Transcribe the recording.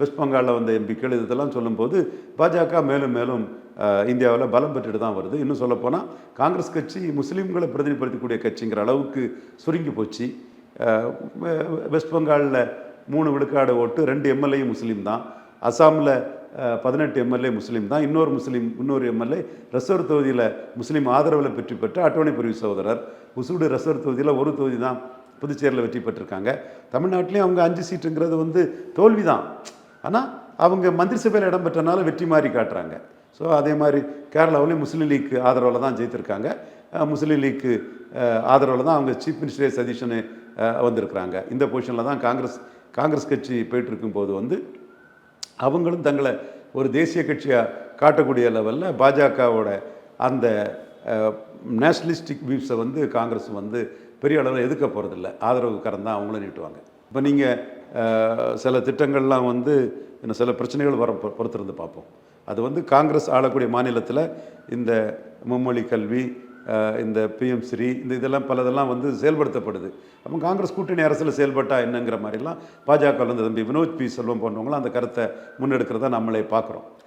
West பெங்காலில் வந்த எம்பிக்கள் இதெல்லாம் சொல்லும்போது பாஜக மேலும் மேலும் இந்தியாவில் பலம் பெற்றுட்டு தான் வருது. இன்னும் சொல்லப்போனால் காங்கிரஸ் கட்சி முஸ்லீம்களை பிரதிநிதிப்படுத்தக்கூடிய கட்சிங்கிற அளவுக்கு சுருங்கி போச்சு. வெஸ்ட் பெங்காலில் 3 விழுக்காடு ஓட்டு, 2 எம்எல்ஏ முஸ்லீம் தான். அசாமில் 18 எம்எல்ஏ முஸ்லீம் தான். இன்னொரு எம்எல்ஏ ரிசர்வ் தொகுதியில் முஸ்லீம் ஆதரவில் வெற்றி பெற்ற அட்டோனி பிரிவு சகோதரர். உசூடு ரிசர்வ் தொகுதியில் ஒரு தொகுதி தான் புதுச்சேரியில் வெற்றி பெற்றிருக்காங்க. தமிழ்நாட்டிலையும் அவங்க 5 சீட்டுங்கிறது வந்து தோல்வி தான். ஆனால் அவங்க மந்திரி சபையில் இடம் பெற்றனால வெற்றி மாதிரி காட்டுறாங்க. ஸோ அதே மாதிரி கேரளாவிலையும் முஸ்லீம் லீக் ஆதரவில் தான் ஜெயித்திருக்காங்க. முஸ்லீம் லீக்கு ஆதரவில் தான் அவங்க சீஃப் மினிஸ்டரே சதீஷனு வந்திருக்கிறாங்க. இந்த பொசிஷனில் தான் காங்கிரஸ் கட்சி போயிட்டுருக்கும்போது வந்து அவங்களும் தங்களை ஒரு தேசிய கட்சியாக காட்டக்கூடிய லெவலில் பாஜகவோட அந்த நேஷ்னலிஸ்டிக் வியூஸை வந்து காங்கிரஸ் வந்து பெரிய அளவில் எதுக்க போகிறதில்ல. ஆதரவு கரம் தான் அவங்களும் நீட்டுவாங்க. இப்போ நீங்கள் சில திட்டங்கள்லாம் வந்து இன்னும் சில பிரச்சனைகள் பொறுத்திருந்து பார்ப்போம். அது வந்து காங்கிரஸ் ஆளக்கூடிய மாநிலத்தில் இந்த மும்மொழி கல்வி, இந்த பிஎம் ஸ்ரீ, இதெல்லாம் பலதெல்லாம் வந்து செயல்படுத்தப்படுது. அப்போ காங்கிரஸ் கூட்டணி அரசில் செயல்பட்டா என்னங்கிற மாதிரிலாம் பாஜக வந்து தம்பி வினோத் பி செல்வம் போன்றவங்களாம் அந்த கருத்தை முன்னெடுக்கிறத நம்மளே பார்க்குறோம்.